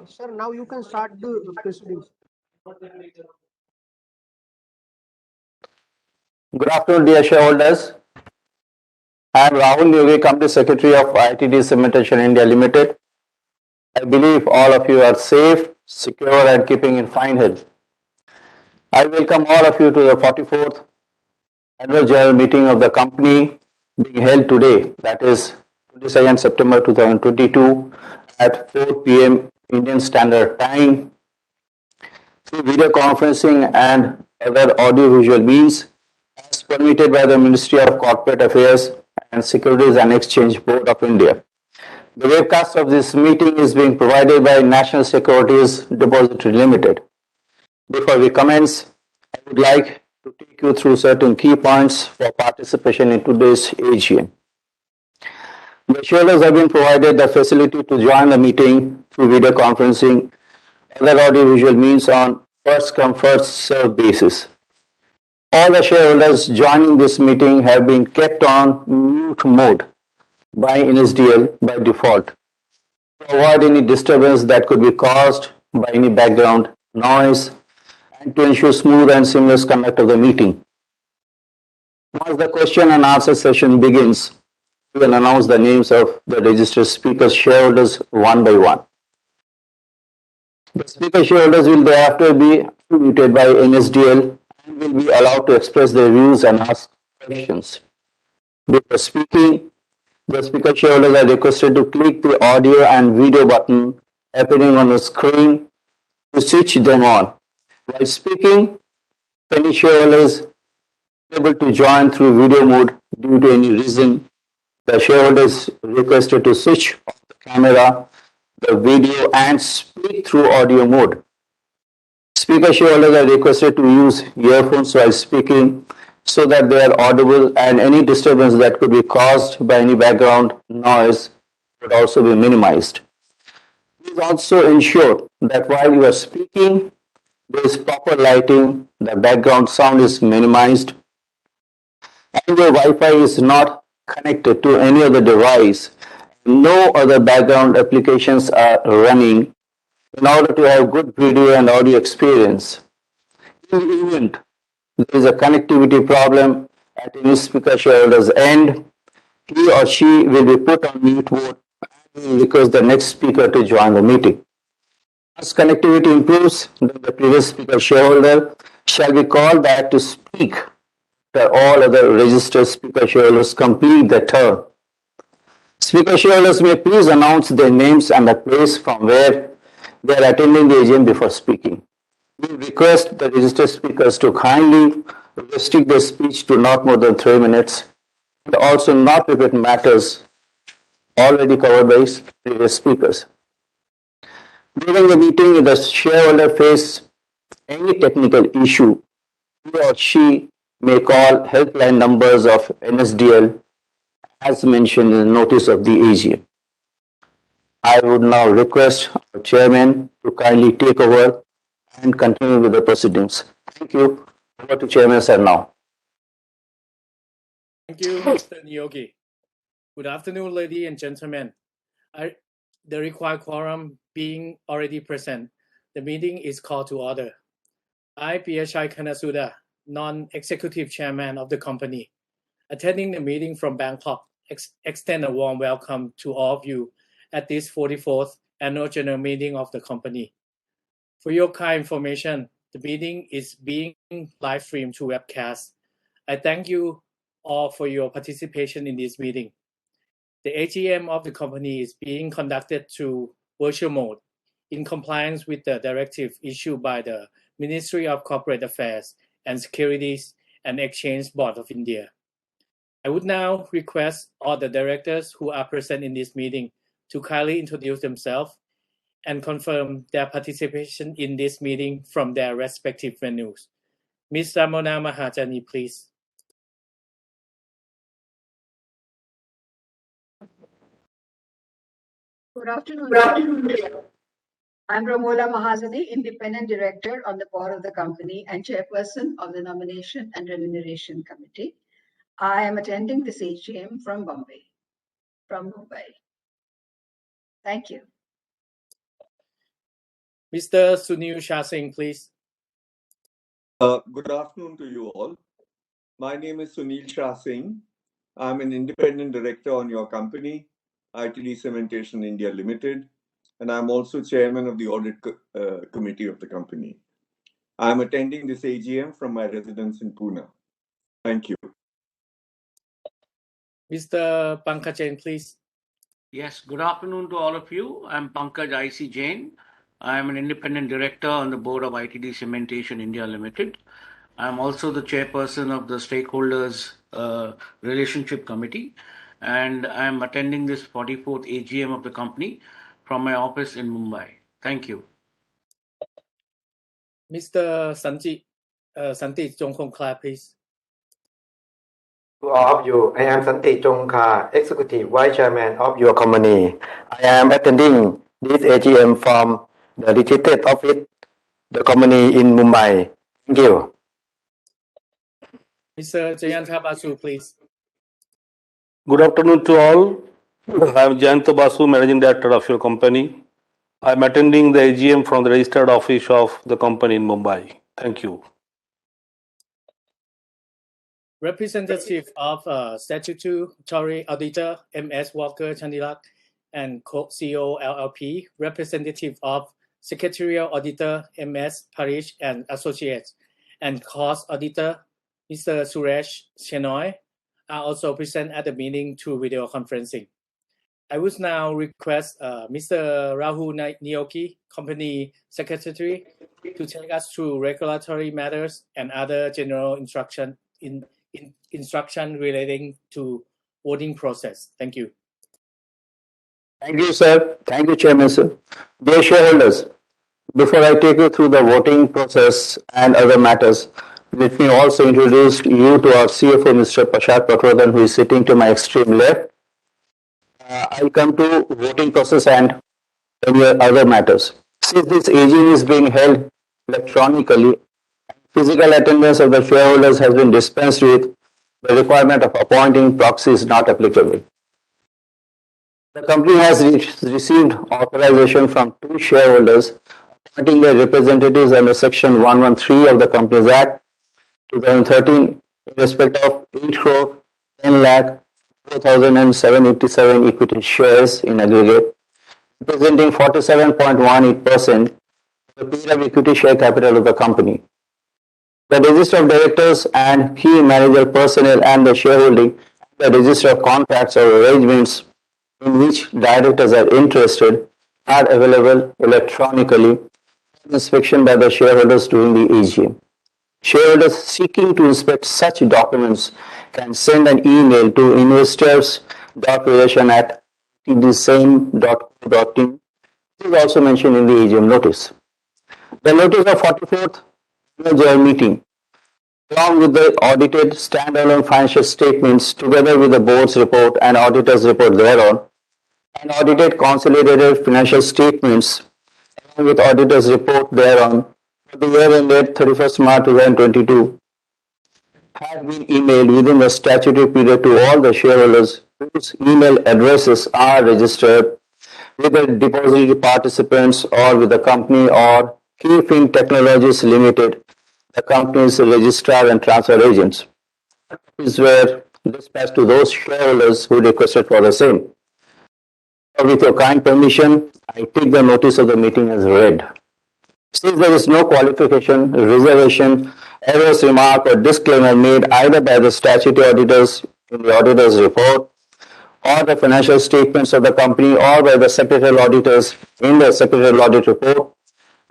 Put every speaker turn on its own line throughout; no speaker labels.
Sir, now you can start the proceedings.
Good afternoon, dear shareholders. I am Rahul Yogi, Company Secretary of ITD Cementation India Limited. I believe all of you are safe, secure, and keeping in fine health. I welcome all of you to the 44th Annual General Meeting of the company being held today, that is 22nd September 2022 at 4 p.m. Indian Standard Time through video conferencing and other audiovisual means as permitted by the Ministry of Corporate Affairs and Securities and Exchange Board of India. The webcast of this meeting is being provided by National Securities Depository Limited. Before we commence, I would like to take you through certain key points for participation in today's AGM. The shareholders have been provided the facility to join the meeting through video conferencing, other audiovisual means on first come first served basis. All the shareholders joining this meeting have been kept on mute mode by NSDL by default to avoid any disturbance that could be caused by any background noise and to ensure smooth and seamless conduct of the meeting. Once the question and answer session begins, we will announce the names of the registered speakers shareholders one by one. The speaker shareholders will thereafter be muted by NSDL and will be allowed to express their views and ask questions. Before speaking, the speaker shareholders are requested to click the audio and video button appearing on the screen to switch them on. While speaking, any shareholders able to join through video mode due to any reason, the shareholder is requested to switch off the camera, the video, and speak through audio mode. Speaker shareholders are requested to use earphones while speaking so that they are audible and any disturbance that could be caused by any background noise would also be minimized. Please also ensure that while you are speaking, there is proper lighting, the background sound is minimized, and your Wi-Fi is not connected to any other device. No other background applications are running in order to have good video and audio experience. In the event there is a connectivity problem at any speaker shareholder's end, he or she will be put on mute mode and will request the next speaker to join the meeting. As connectivity improves, then the previous speaker shareholder shall be called back to speak after all other registered speaker shareholders complete their term. Speaker shareholders may please announce their names and the place from where they are attending the AGM before speaking. We request the registered speakers to kindly restrict their speech to not more than 3 minutes and also not repeat matters already covered by previous speakers. During the meeting, if the shareholder faces any technical issue, he or she may call helpline numbers of NSDL as mentioned in the notice of the AGM. I would now request our chairman to kindly take over and continue with the proceedings. Thank you. Over to Chairman sir now.
Thank you, Mr. Yogi. Good afternoon, ladies and gentlemen. The required quorum being already present, the meeting is called to order. I, Piyachai Kanasuda, non-executive chairman of the company, attending the meeting from Bangkok, extend a warm welcome to all of you at this 44th Annual General Meeting of the company. For your kind information, the meeting is being live streamed through webcast. I thank you all for your participation in this meeting. The AGM of the company is being conducted through virtual mode in compliance with the directive issued by the Ministry of Corporate Affairs and Securities and Exchange Board of India. I would now request all the directors who are present in this meeting to kindly introduce themselves and confirm their participation in this meeting from their respective venues. Ms. Ramona Mahajani, please.
Good afternoon. I'm Ramola Mahazadi, Independent Director on the board of the company and Chairperson of the Nomination and Remuneration Committee. I am attending this AGM from Mumbai. Thank you.
Mr. Sunil Shah Singh, please.
Good afternoon to you all. My name is Sunil Shah Singh. I'm an independent director on your company, ITD Cementation India Limited, and I'm also chairman of the audit committee of the company. I'm attending this AGM from my residence in Pune. Thank you.
Mr. Pankaj Jain, please.
Yes, good afternoon to all of you. I'm Pankaj IC Jain. I'm an independent director on the board of ITD Cementation India Limited. I'm also the chairperson of the Stakeholders Relationship Committee, and I'm attending this 44th AGM of the company from my office in Mumbai. Thank you.
Mr. Santi Jongkongkla, please.
To all of you, I am Santi Jongkha, Executive Vice Chairman of your company. I am attending this AGM from the registered office, the company in Mumbai. Thank you.
Mr. Jayanta Basu, please.
Good afternoon to all. I am Jayanta Basu, Managing Director of your company. I am attending the AGM from the registered office of the company in Mumbai. Thank you.
Representative of Statutory Auditor MS Walker Chandilak and Co-CEO LLP, representative of Secretarial Auditor MS Parish and Associates, and Cost Auditor Mr. Suresh Chenoy are also present at the meeting through video conferencing. I would now request Mr. Rahul Nioki, Company Secretary, to take us through regulatory matters and other general instruction relating to voting process. Thank you.
Thank you, sir. Thank you, Chairman, sir. Dear shareholders, before I take you through the voting process and other matters, let me also introduce you to our CFO, Mr. Prashad Patwardhan, who is sitting to my extreme left. I'll come to voting process and any other matters. Since this AGM is being held electronically, physical attendance of the shareholders has been dispensed with. The requirement of appointing proxy is not applicable. The company has received authorization from two shareholders appointing their representatives under Section 113 of the Companies Act 2013 in respect of 8 crore 10 lakh 4,787 equity shares in aggregate, representing 47.18% of the paid-up equity share capital of the company. The register of directors and key managerial personnel and the shareholding, the register of contracts or arrangements in which directors are interested are available electronically for inspection by the shareholders during the AGM. Shareholders seeking to inspect such documents can send an email to investors.relation@tdsame.co.in. This is also mentioned in the AGM notice. The notice of 44th General Meeting, along with the audited standalone financial statements together with the board's report and auditor's report thereon, and audited consolidated financial statements along with auditor's report thereon for the year ended 31st March 2022 have been emailed within the statutory period to all the shareholders whose email addresses are registered with the depository participants or with the company or Keyfin Technologies Limited, the company's registrar and transfer agents. These were dispatched to those shareholders who requested for the same. With your kind permission, I take the notice of the meeting as read. Since there is no qualification, reservation, errors, remark, or disclaimer made either by the statutory auditors in the auditor's report or the financial statements of the company or by the secretarial auditors in the secretarial audit report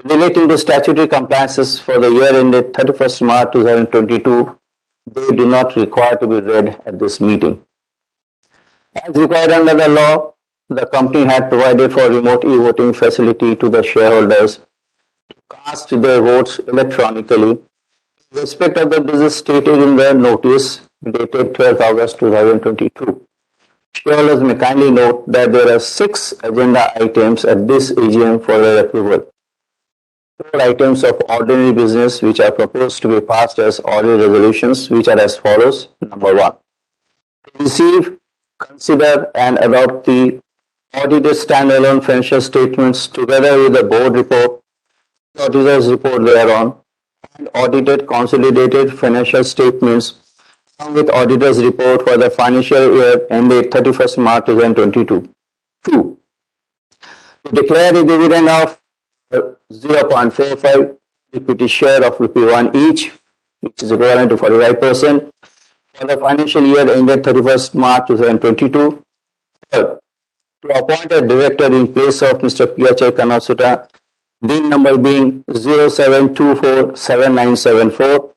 relating to statutory compliances for the year ended 31st March 2022, they do not require to be read at this meeting. As required under the law, the company had provided for remote e-voting facility to the shareholders to cast their votes electronically in respect of the business stated in the notice dated 12th August 2022. Shareholders may kindly note that there are 6 agenda items at this AGM for their approval. 4 items of ordinary business which are proposed to be passed as ordinary resolutions, which are as follows. Number 1. To receive, consider and adopt the audited standalone financial statements together with the board report, the auditor's report thereon, and audited consolidated financial statements along with auditor's report for the financial year ended 31st March 2022. 2. To declare a dividend of 0.45 equity share of ₹1 each, which is equivalent to 45%, for the financial year ended 31st March 2022. Third, to appoint a director in place of Mr. P.H.A. Kanasuta, DIN number being 07247974,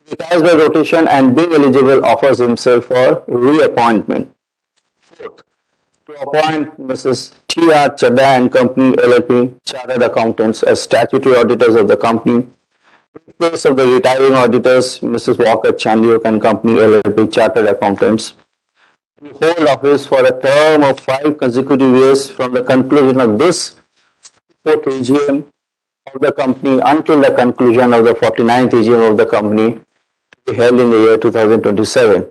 retires by rotation and being eligible offers himself for reappointment. Fourth, to appoint Mrs. T.R. Chadda and Company LLP Chartered Accountants as statutory auditors of the company, in place of the retiring auditors Mrs. Walker Chandiok and Company LLP Chartered Accountants, to hold office for a term of 5 consecutive years from the conclusion of this 4th AGM of the company until the conclusion of the 49th AGM of the company to be held in the year 2027.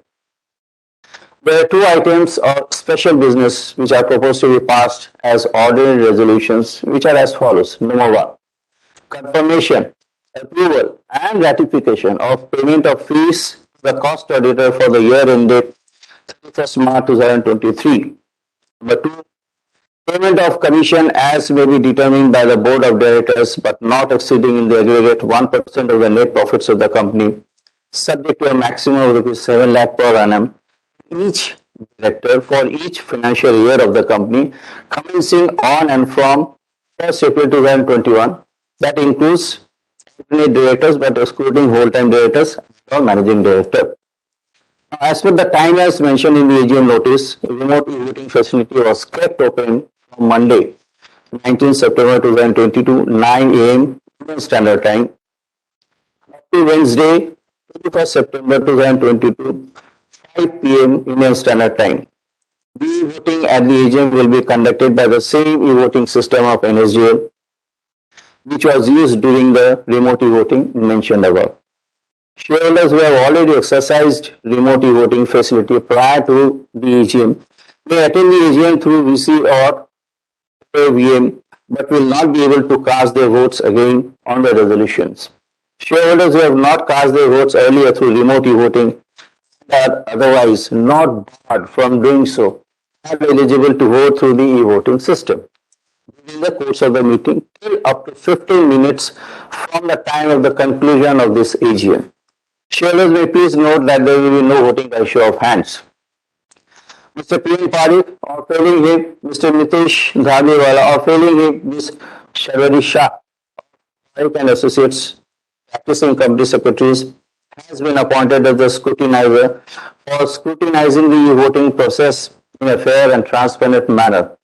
There are 2 items of special business which are proposed to be passed as ordinary resolutions, which are as follows. Number 1. Confirmation, approval and ratification of payment of fees to the cost auditor for the year ended 31st March 2023. Number 2. Payment of commission as may be determined by the board of directors but not exceeding in the aggregate 1% of the net profits of the company, subject to a maximum of ₹7 lakh per annum each director for each financial year of the company commencing on and from 1st April 2021. That includes alternate directors but excluding whole-time directors or managing director. As per the time as mentioned in the AGM notice, remote e-voting facility was kept open on Monday, 19 September 2022, 9 a.m. Indian Standard Time, up to Wednesday, 21st September 2022, 5 p.m. Indian Standard Time. The e-voting at the AGM will be conducted by the same e-voting system of NSDL, which was used during the remote e-voting mentioned above. Shareholders who have already exercised remote e-voting facility prior to the AGM may attend the AGM through VC or VM, but will not be able to cast their votes again on the resolutions. Shareholders who have not cast their votes earlier through remote e-voting are otherwise not barred from doing so are eligible to vote through the e-voting system during the course of the meeting till up to 15 minutes from the time of the conclusion of this AGM. Shareholders may please note that there will be no voting by show of hands. Mr. P.N. Parikh or failing him, Mr. Nitesh Dhadewala or failing him, Ms. Sharwari Shah, Parikh and Associates, practicing company secretaries, has been appointed as the scrutinizer for scrutinizing the voting process in a fair and transparent manner.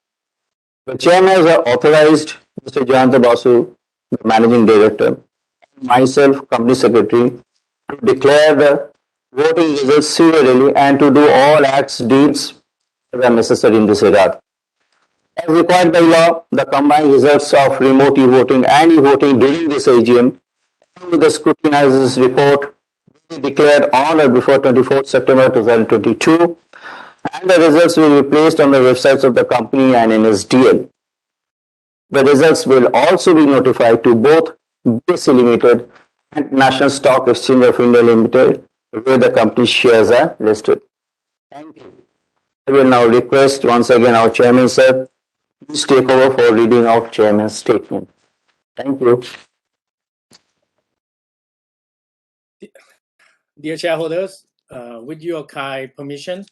The chairman has authorized Mr. Jayanta Basu, the managing director, and myself, company secretary, to declare the voting results severally and to do all acts, deeds that are necessary in this regard. As required by law, the combined results of remote e-voting and e-voting during this AGM, along with the scrutinizer's report, will be declared on or before 24th September 2022, and the results will be placed on the websites of the company and NSDL. The results will also be notified to both BSE Limited and National Stock Exchange of India Limited, where the company's shares are listed. Thank you. I will now request once again our chairman, sir, please take over for reading of chairman's statement. Thank you.
Dear shareholders, with your kind permission,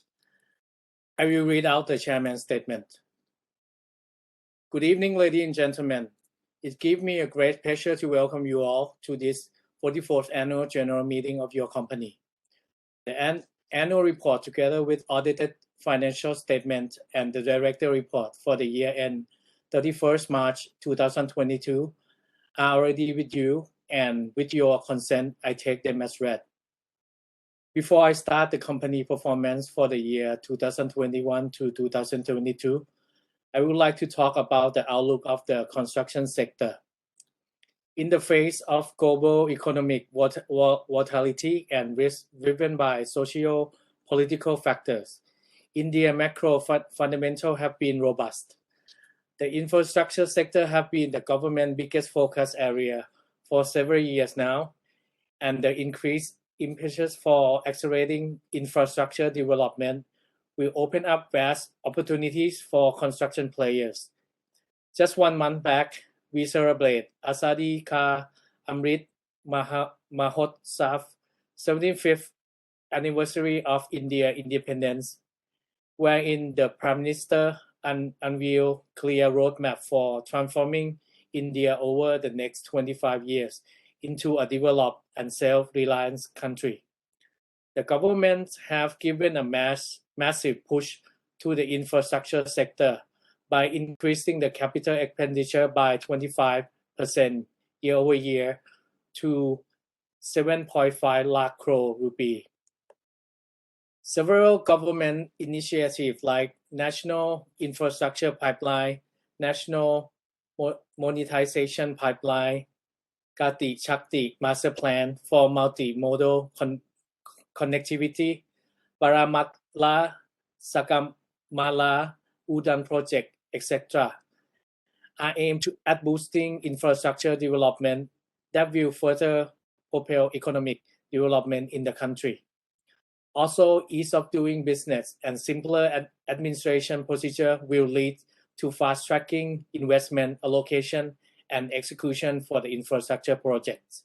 I will read out the chairman's statement. Good evening, ladies and gentlemen. It gives me a great pleasure to welcome you all to this 44th annual general meeting of your company. The annual report, together with audited financial statement and the director report for the year end 31st March 2022, are already with you, and with your consent, I take them as read. Before I start the company performance for the year 2021 to 2022, I would like to talk about the outlook of the construction sector. In the face of global economic volatility and risk driven by socio-political factors, India's macro fundamentals have been robust. The infrastructure sector has been the government's biggest focus area for several years now, and the increased impetus for accelerating infrastructure development will open up vast opportunities for construction players. Just 1 month back, we celebrate Azadi Ka Amrit Mahotsav, 75th anniversary of India independence, wherein the Prime Minister unveiled clear roadmap for transforming India over the next 25 years into a developed and self-reliant country. The government have given a massive push to the infrastructure sector by increasing the capital expenditure by 25% year over year to 7.5 lakh crore rupee. Several government initiatives like National Infrastructure Pipeline, National Monetization Pipeline, Gati Shakti Master Plan for Multimodal Connectivity, Baramatla Sagamala Udan Project, etc., are aimed at boosting infrastructure development that will further propel economic development in the country. Also, ease of doing business and simpler administration procedure will lead to fast-tracking investment allocation and execution for the infrastructure projects.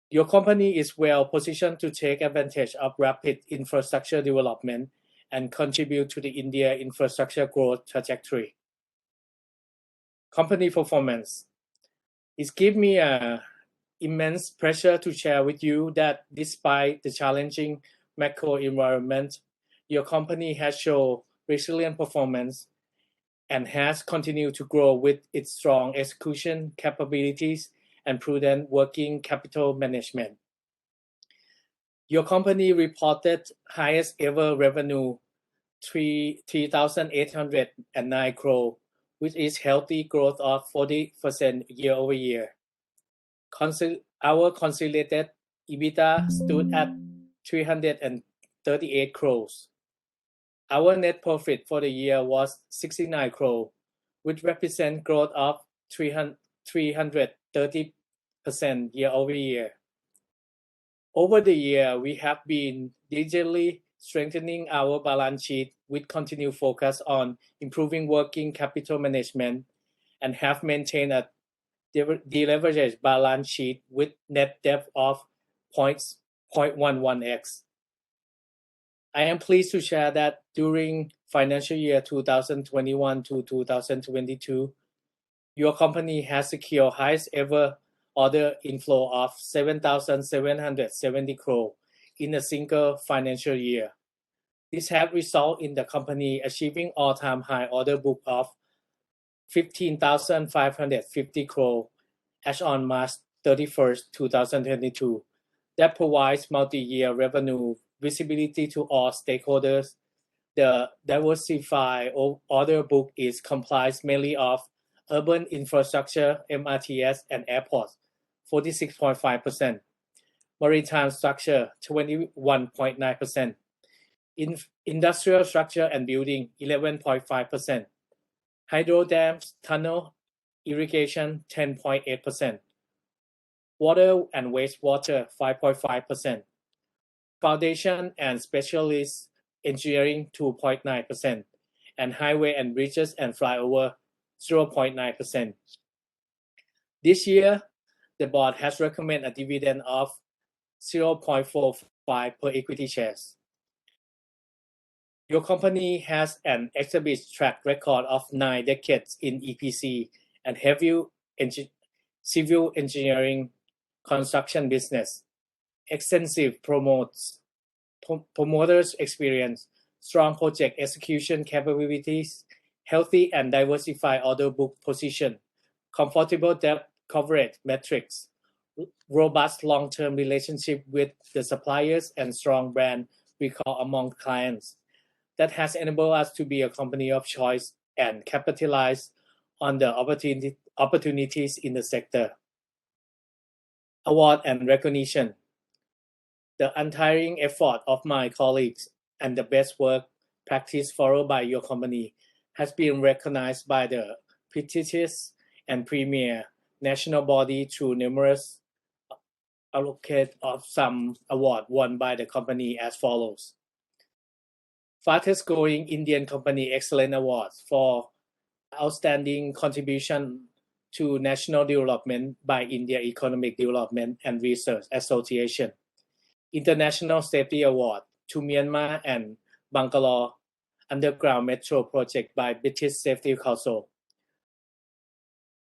Your company is well positioned to take advantage of rapid infrastructure development and contribute to the India infrastructure growth trajectory. Company performance. It gives me immense pleasure to share with you that despite the challenging macro environment, your company has shown resilient performance and has continued to grow with its strong execution capabilities and prudent working capital management. Your company reported highest ever revenue, 3,809 crore, which is healthy growth of 40% year over year. Our consolidated EBITDA stood at 338 crores. Our net profit for the year was 69 crore, which represents growth of 330% year over year. Over the year, we have been diligently strengthening our balance sheet with continued focus on improving working capital management and have maintained a deleveraged balance sheet with net debt of 0.11x. I am pleased to share that during financial year 2021 to 2022, your company has secured highest ever order inflow of 7,770 crore in a single financial year. This has resulted in the company achieving all-time high order book of 15,550 crore as on March 31st, 2022. That provides multi-year revenue visibility to all stakeholders. The diversified order book is comprised mainly of urban infrastructure, MRTS, and airports, 46.5%, maritime structure, 21.9%, industrial structure and building, 11.5%, hydro dams, tunnel, irrigation, 10.8%, water and wastewater, 5.5%, foundation and specialist engineering, 2.9%, and highway and bridges and flyover, 0.9%. This year, the board has recommended a dividend of 0.45 per equity shares. Your company has an established track record of 9 decades in EPC and heavy civil engineering construction business, extensive promoters experience, strong project execution capabilities, healthy and diversified order book position, comfortable debt coverage metrics, robust long-term relationship with the suppliers and strong brand recall among clients that has enabled us to be a company of choice and capitalize on the opportunities in the sector. Award and recognition. The untiring effort of my colleagues and the best work practice followed by your company has been recognized by the prestigious and premier national body through numerous allocate of some award won by the company as follows. Fastest growing Indian company excellent awards for outstanding contribution to national development by India Economic Development and Research Association. International Safety Award to Myanmar and Bangalore Underground Metro Project by British Safety Council.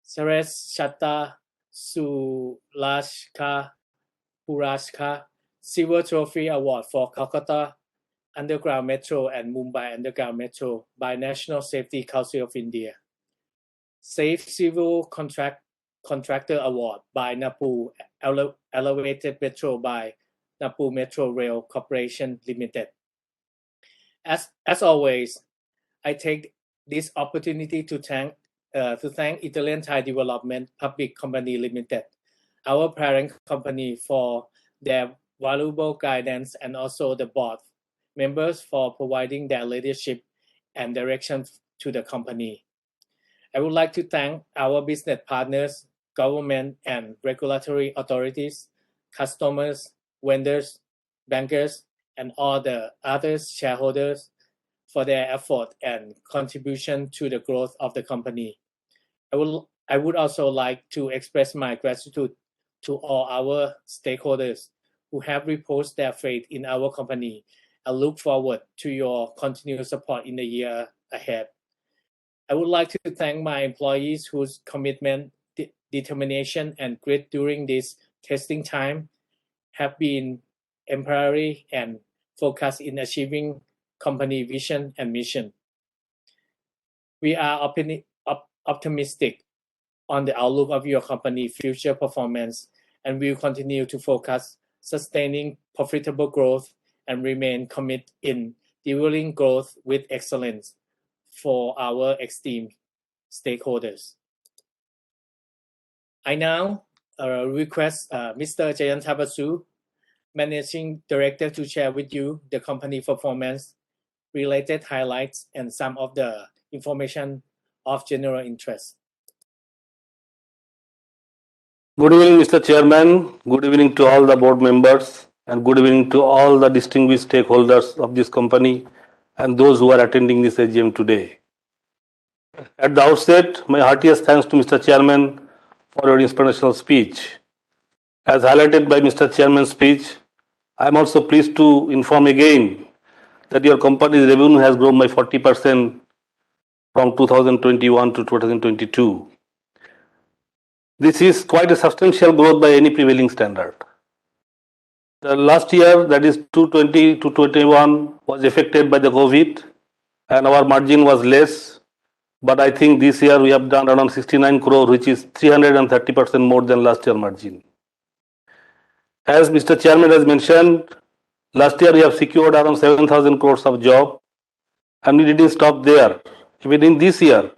Sareshata Surashka Purashka Silver Trophy Award for Calcutta Underground Metro and Mumbai Underground Metro by National Safety Council of India. Safe Civil Contractor Award by Napu Elevated Metro by Napu Metro Rail Corporation Limited. As always, I take this opportunity to thank Italian Thai Development Public Company Limited, our parent company, for their valuable guidance and also the board members for providing their leadership and direction to the company. I would like to thank our business partners, government and regulatory authorities, customers, vendors, bankers, and all the other shareholders for their effort and contribution to the growth of the company. I would also like to express my gratitude to all our stakeholders who have reposed their faith in our company and look forward to your continued support in the year ahead. I would like to thank my employees whose commitment, determination, and grit during this testing time have been exemplary and focused in achieving company vision and mission. We are optimistic on the outlook of your company future performance and will continue to focus sustaining profitable growth and remain committed in delivering growth with excellence for our esteemed stakeholders. I now request Mr. Jayanta Basu, Managing Director, to share with you the company performance, related highlights, and some of the information of general interest.
Good evening, Mr. Chairman. Good evening to all the board members, and good evening to all the distinguished stakeholders of this company and those who are attending this AGM today. At the outset, my heartiest thanks to Mr. Chairman for your inspirational speech. As highlighted by Mr. Chairman's speech, I am also pleased to inform again that your company's revenue has grown by 40% from 2021 to 2022. This is quite a substantial growth by any prevailing standard. The last year, that is 2020 to 2021, was affected by the COVID and our margin was less. But I think this year we have done around 69 crore, which is 330% more than last year margin. As Mr. Chairman has mentioned, last year we have secured around 7,000 crores of job, and we didn't stop there. Even in this year,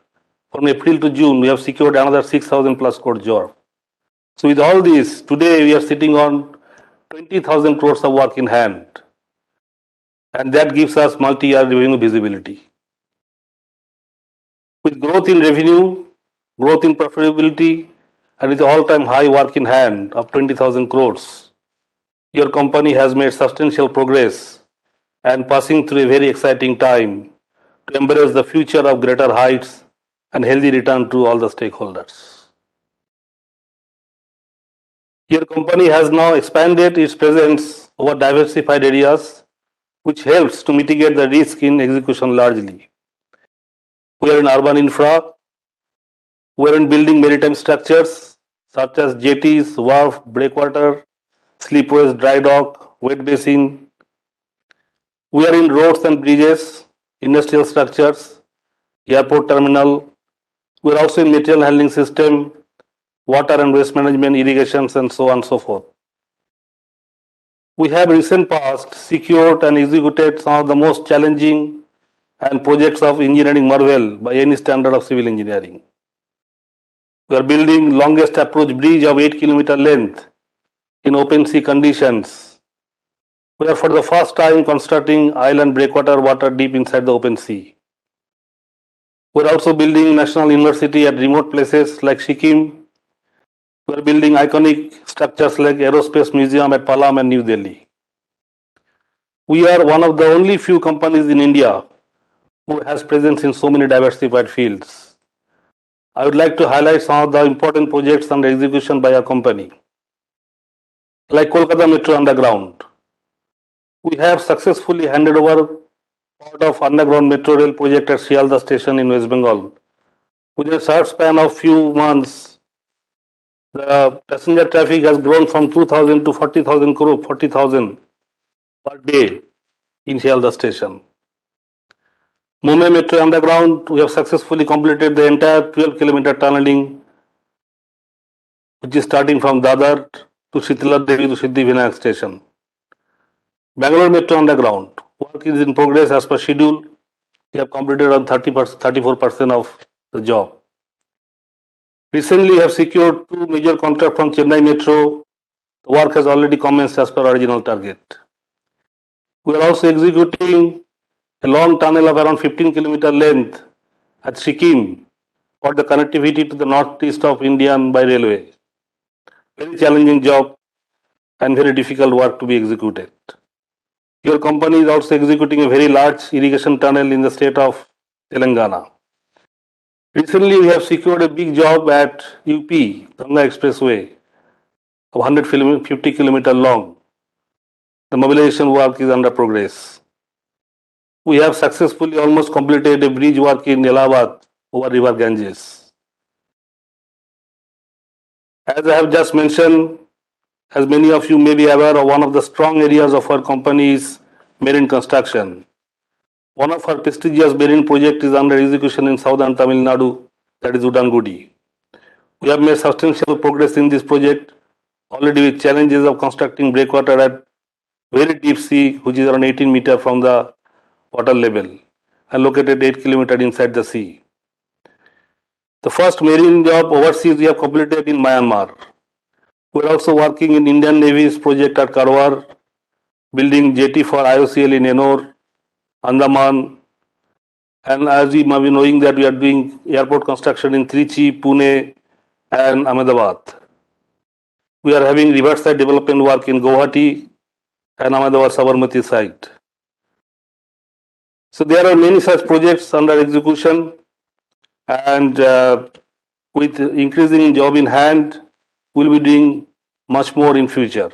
from April to June, we have secured another 6,000 plus crore job. So with all this, today we are sitting on 20,000 crores of work in hand, and that gives us multi-year revenue visibility. With growth in revenue, growth in profitability, and with all-time high work in hand of 20,000 crores, your company has made substantial progress and passing through a very exciting time to embrace the future of greater heights and healthy return to all the stakeholders. Your company has now expanded its presence over diversified areas, which helps to mitigate the risk in execution largely. We are in urban infra, we are in building maritime structures such as jetties, wharf, breakwater, slipways, dry dock, wet basin. We are in roads and bridges, industrial structures, airport terminal. We are also in material handling system, water and waste management, irrigations, and so on and so forth. We have recent past secured and executed some of the most challenging and projects of engineering marvel by any standard of civil engineering. We are building longest approach bridge of 8 km length in open sea conditions. We are for the first time constructing island breakwater water deep inside the open sea. We are also building national university at remote places like Sikkim. We are building iconic structures like Aerospace Museum at Palam and New Delhi. We are one of the only few companies in India who has presence in so many diversified fields. I would like to highlight some of the important projects under execution by our company. Like Kolkata Metro Underground, we have successfully handed over part of underground metro rail project at Sialda station in West Bengal. Within a short span of few months, the passenger traffic has grown from 2,000 to 40,000 per day in Sialda station. Mumbai Metro Underground, we have successfully completed the entire 12-km tunneling, which is starting from Dadar to Shitla Devi to Siddhivinayak station. Bangalore Metro Underground, work is in progress as per schedule. We have completed around 34% of the job. Recently, we have secured two major contracts from Chennai Metro. The work has already commenced as per original target. We are also executing a long tunnel of around 15-km length at Sikkim for the connectivity to the northeast of India by railway. Very challenging job and very difficult work to be executed. Your company is also executing a very large irrigation tunnel in the state of Telangana. Recently, we have secured a big job at UP, Ganga Expressway, of 150 km long. The mobilization work is under progress. We have successfully almost completed a bridge work in Allahabad over river Ganges. As I have just mentioned, as many of you may be aware of, one of the strong areas of our company is marine construction. One of our prestigious marine projects is under execution in southern Tamil Nadu, that is Udangudi. We have made substantial progress in this project, already with challenges of constructing breakwater at very deep sea, which is around 18 meters from the water level and located 8 km inside the sea. The first marine job overseas we have completed in Myanmar. We are also working in Indian Navy's project at Karwar, building jetty for IOCL in Ennore, Andaman, and as we might be knowing that we are doing airport construction in Trichy, Pune, and Ahmedabad. We are having riverside development work in Guwahati and Ahmedabad Sabarmati site. So there are many such projects under execution, and with increasing job in hand, we will be doing much more in future.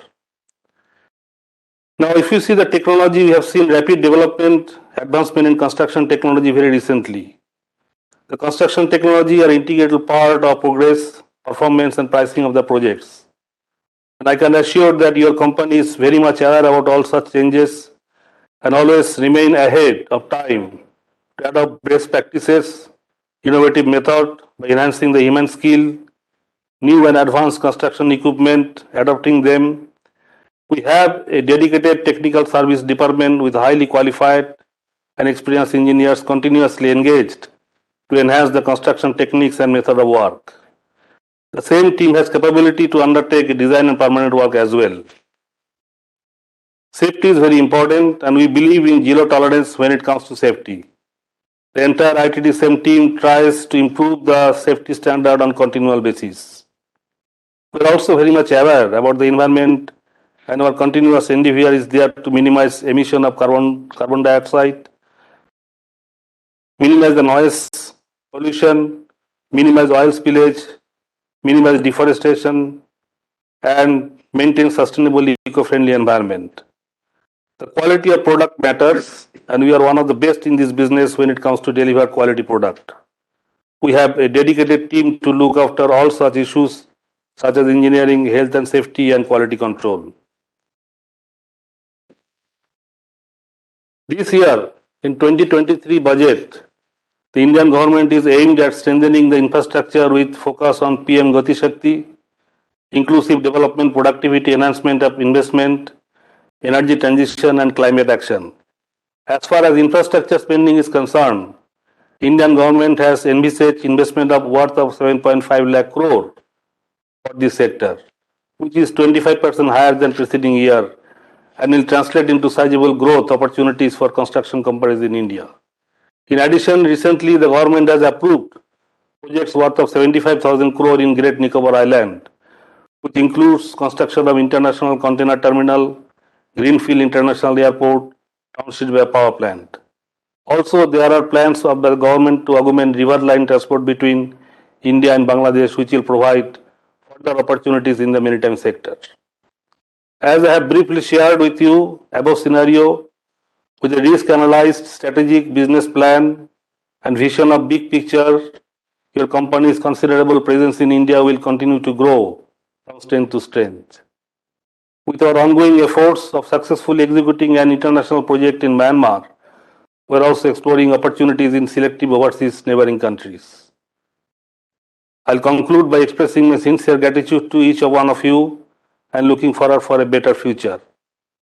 Now, if you see the technology, we have seen rapid development, advancement in construction technology very recently. The construction technology are integral part of progress, performance, and pricing of the projects. And I can assure that your company is very much aware about all such changes and always remain ahead of time to adopt best practices, innovative method by enhancing the human skill, new and advanced construction equipment, adopting them. We have a dedicated technical service department with highly qualified and experienced engineers continuously engaged to enhance the construction techniques and method of work. The same team has capability to undertake design and permanent work as well. Safety is very important, and we believe in zero tolerance when it comes to safety. The entire ITD SEM team tries to improve the safety standard on continual basis. We are also very much aware about the environment, and our continuous endeavor is there to minimize emission of carbon dioxide, minimize the noise pollution, minimize oil spillage, minimize deforestation, and maintain sustainable eco-friendly environment. The quality of product matters, and we are one of the best in this business when it comes to deliver quality product. We have a dedicated team to look after all such issues such as engineering, health and safety, and quality control. This year, in 2023 budget, The Indian government is aimed at strengthening the infrastructure with focus on PM Gati Shakti, inclusive development, productivity enhancement of investment, energy transition and climate action. As far as infrastructure spending is concerned, Indian government has envisaged investment of worth of 7.5 lakh crore for this sector, which is 25% higher than preceding year and will translate into sizable growth opportunities for construction companies in India. In addition, recently the government has approved projects worth of 75,000 crore in Great Nicobar Island, which includes construction of international container terminal, Greenfield International Airport, Township power plant. Also, there are plans of the government to augment river line transport between India and Bangladesh, which will provide further opportunities in the maritime sector. As I have briefly shared with you, above scenario, with a risk-analyzed strategic business plan and vision of big picture, your company's considerable presence in India will continue to grow from strength to strength. With our ongoing efforts of successfully executing an international project in Myanmar, we are also exploring opportunities in selective overseas neighboring countries. I'll conclude by expressing my sincere gratitude to each one of you and looking forward for a better future.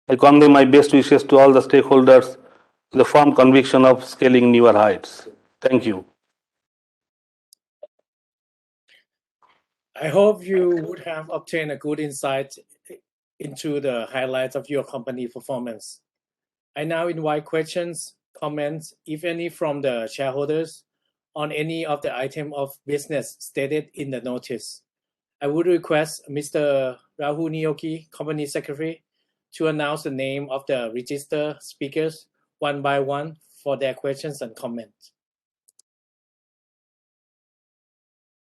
I convey my best wishes to all the stakeholders with the firm conviction of scaling newer heights. Thank you.
I hope you would have obtained a good insight into the highlights of your company performance. I now invite questions, comments, if any, from the shareholders on any of the item of business stated in the notice. I would request Mr. Rahul Niyogi, Company Secretary, to announce the name of the registered speakers one by one for their questions and comments.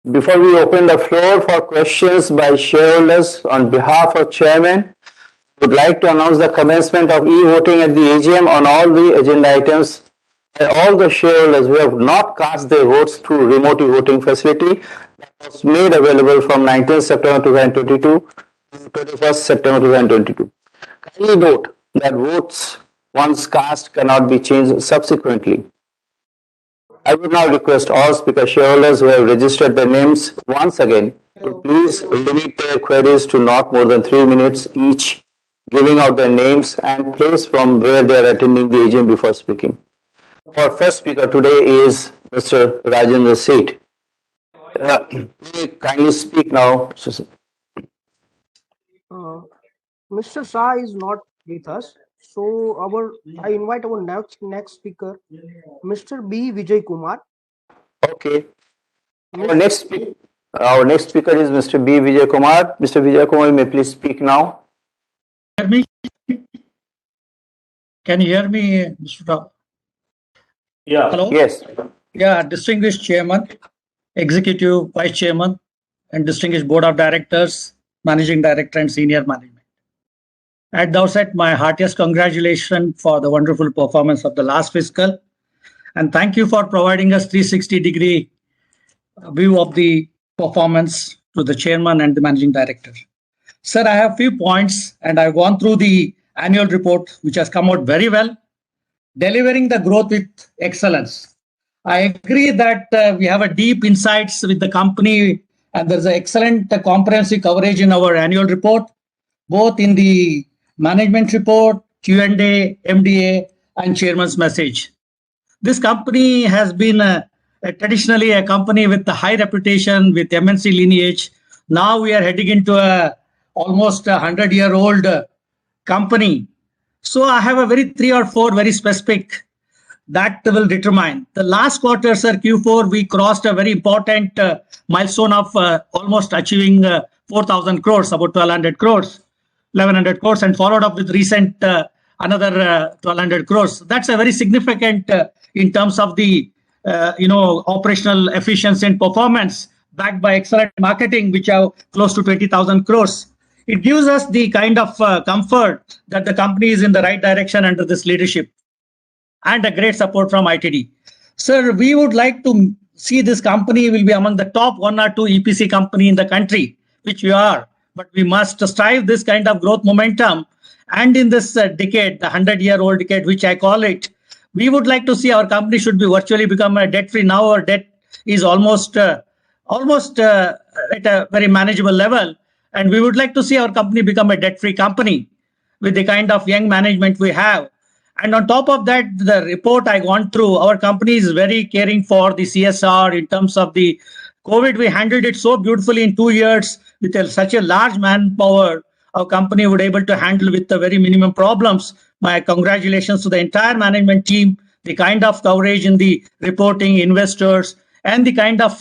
Before we open the floor for questions by shareholders, on behalf of Chairman, I would like to announce the commencement of e-voting at the AGM on all the agenda items by all the shareholders who have not cast their votes through remote e-voting facility that was made available from 19th September 2022 to 21st September 2022. Kindly note that votes once cast cannot be changed subsequently. I would now request all speaker shareholders who have registered their names once again to please limit their queries to not more than 3 minutes each, giving out their names and place from where they are attending the AGM before speaking. Our first speaker today is Mr. Rajendra Seth. May kindly speak now.
Mr. Shah is not with us, so I invite our next speaker, Mr. B. Vijay Kumar.
Okay. Our next speaker is Mr. B. Vijay Kumar. Mr. Vijay Kumar, you may please speak now.
Hear me? Can you hear me, Mr. Rao?
Yeah.
Hello?
Yes.
Yeah, distinguished Chairman, Executive Vice Chairman, and distinguished Board of Directors, Managing Director, and Senior Management. At the outset, my heartiest congratulations for the wonderful performance of the last fiscal, and thank you for providing us 360-degree view of the performance to the Chairman and the Managing Director. Sir, I have a few points, and I've gone through the annual report, which has come out very well, delivering the growth with excellence. I agree that we have a deep insights with the company, and there's an excellent comprehensive coverage in our annual report, both in the management report, Q&A, MDA, and Chairman's message. This company has been traditionally a company with a high reputation, with MNC lineage. Now we are heading into almost 100-year-old company. So I have a 3 or 4 very specific that will determine. The last quarter, sir, Q4, we crossed a very important milestone of almost achieving 4,000 crores, about 1,200 crores, 1,100 crores, and followed up with recent another 1,200 crores. That's a very significant in terms of the operational efficiency and performance, backed by excellent marketing, which are close to 20,000 crores. It gives us the kind of comfort that the company is in the right direction under this leadership, and a great support from ITD. Sir, we would like to see this company will be among the top 1 or 2 EPC company in the country, which we are. But we must strive this kind of growth momentum. And in this decade, the 100-year-old decade, which I call it, We would like to see our company should be virtually become a debt free. Now our debt is almost at a very manageable level, and we would like to see our company become a debt free company with the kind of young management we have. And on top of that, the report I gone through, our company is very caring for the CSR in terms of the COVID. We handled it so beautifully in 2 years with such a large manpower. Our company would able to handle with the very minimum problems. My congratulations to the entire management team. The kind of coverage in the reporting, investors, and the kind of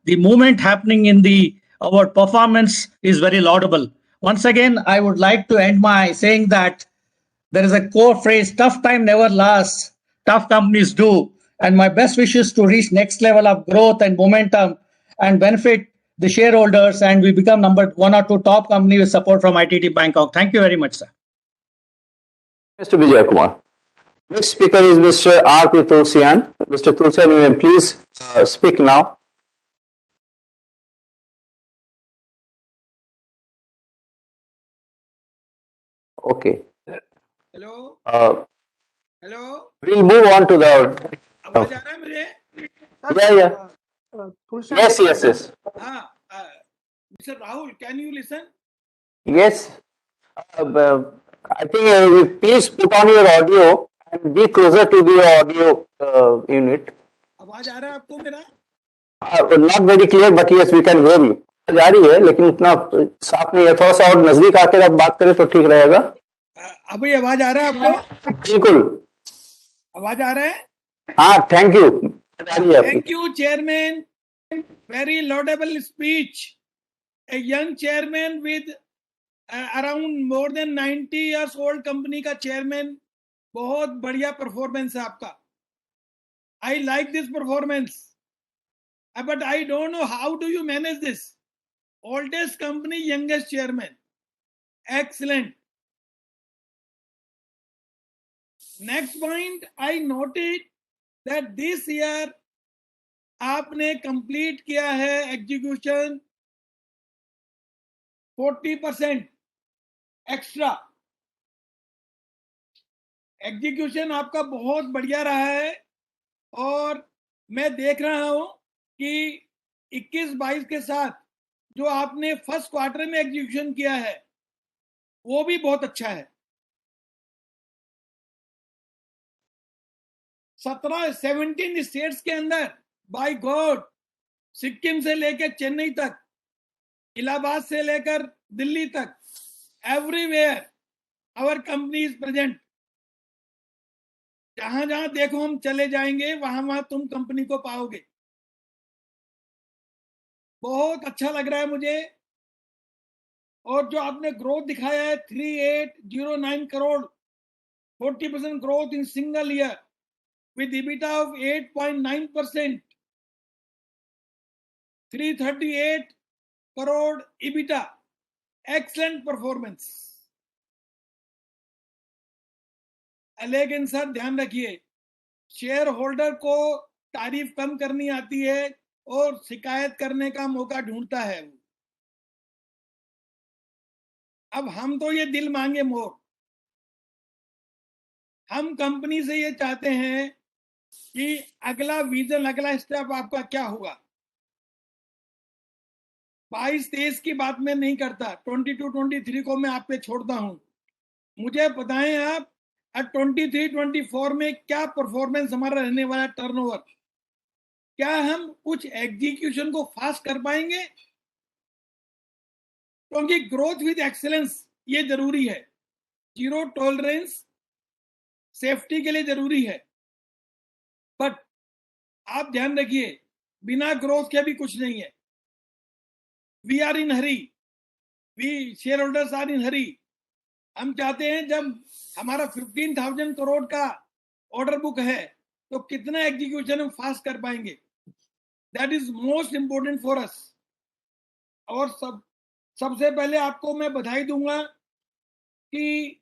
the movement happening in the our performance is very laudable. Once again, I would like to end my saying that there is a core phrase, tough time never lasts, tough companies do. And my best wishes to reach next level of growth and momentum and benefit the shareholders, and we become number 1 or 2 top company with support from ITD Bangkok. Thank you very much, sir.
Mr. Vijay Kumar. Next speaker is Mr. R.P. Tulsian. Mr. Tulsian, you may please speak now. Okay.
Hello hello
We'll move on to the.
आवाज आ रहा है मुझे?
Yeah.
Tulsian,
Yes.
हाँ mister Rahul, can you listen?
Yes. I think you please put on your audio and be closer to the audio unit.
आवाज आ रहा है आपको मेरा?
Not very clear, but yes, we can hear you. जा रही है लेकिन उतना साफ नहीं है. थोड़ा सा और नजदीक आकर आप बात करें तो ठीक रहेगा.
अभी आवाज आ रहा है आपको?
बिल्कुल.
आवाज आ रहा है?
हाँ, thank you.
Thank you, Chairman. Very laudable speech. A young chairman with around more than 90 years old company का chairman. बहुत बढ़िया performance है आपका. I like this performance. But I don't know how do you manage this. Oldest company, youngest chairman. Excellent. Next point, I noted that this year आपने complete किया है execution 40% extra. Execution आपका बहुत बढ़िया रहा है और मैं देख रहा हूं कि 21-22 के साथ जो आपने फर्स्ट क्वार्टर में एग्जीक्यूशन किया है वो भी बहुत अच्छा है. 17 स्टेट्स के अंदर, बाय गॉड, सिक्किम से लेकर चेन्नई तक, इलाहाबाद से लेकर दिल्ली तक, everywhere our company is present. जहां जहां देखो हम चले जाएंगे, वहां वहां तुम कंपनी को पाओगे. बहुत अच्छा लग रहा है मुझे. और जो आपने ग्रोथ दिखाया है 3809 crore, 40% growth in single year with EBITDA of 8.9%, 338 crore EBITDA. Excellent performance. लेकिन सर ध्यान रखिए, शेयर होल्डर को तारीफ कम करनी आती है और शिकायत करने का मौका ढूंढता है. अब हम तो ये दिल मांगे मोर. हम कंपनी से ये चाहते हैं कि अगला विजन, अगला स्टेप आपका क्या होगा. 22-23 की बात मैं नहीं करता, 22-23 को मैं आप पे छोड़ता हूं. मुझे बताएं आप 23-24 में क्या परफॉर्मेंस हमारा रहने वाला. टर्नओवर, क्या हम कुछ एग्जीक्यूशन को फास्ट कर पाएंगे? क्योंकि ग्रोथ विद एक्सेलेंस ये जरूरी है. जीरो टॉलरेंस सेफ्टी के लिए जरूरी है. बट आप ध्यान रखिए, बिना ग्रोथ के भी कुछ नहीं है. We are in hurry, we shareholders are in hurry. हम चाहते हैं जब हमारा 15,000 करोड़ का ऑर्डर बुक है तो कितना एग्जीक्यूशन हम फास्ट कर पाएंगे. That is most important for us. और सबसे पहले आपको मैं बधाई दूंगा कि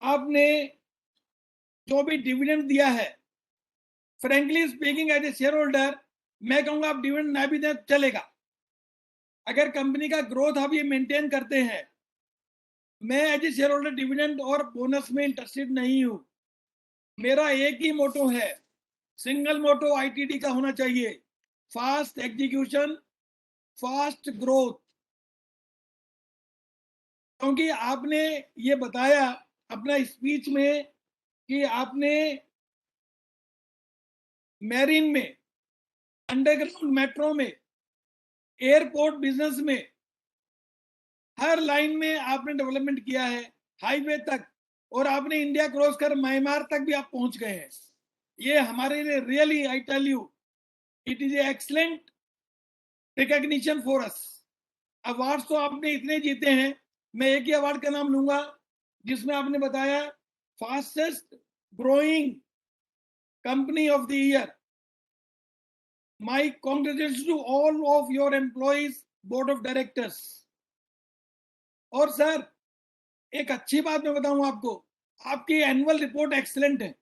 आपने जो भी डिविडेंड दिया है, frankly speaking as a shareholder मैं कहूंगा आप डिविडेंड ना भी दें चलेगा. अगर कंपनी का ग्रोथ आप ये मेंटेन करते हैं, मैं as a shareholder dividend और बोनस में इंटरेस्टेड नहीं हूं. मेरा एक ही मोटो है, सिंगल मोटो आईटीडी का होना चाहिए, फास्ट एग्जीक्यूशन, फास्ट ग्रोथ। क्योंकि आपने ये बताया अपना स्पीच में कि आपने मैरीन में, अंडरग्राउंड मेट्रो में, एयरपोर्ट बिजनेस में, हर लाइन में आपने डेवलपमेंट किया है, हाईवे तक, और आपने इंडिया क्रॉस कर म्यांमार तक भी आप पहुंच गए हैं। ये हमारे लिए really, I tell you, it is excellent recognition for us. Awards तो आपने इतने जीते हैं, मैं एक ही अवार्ड का नाम लूंगा जिसमें आपने बताया fastest growing company of the year. My congratulations to all of your employees, board of directors. और सर, एक अच्छी बात मैं बताऊं आपको, आपकी एनुअल रिपोर्ट एक्सीलेंट है,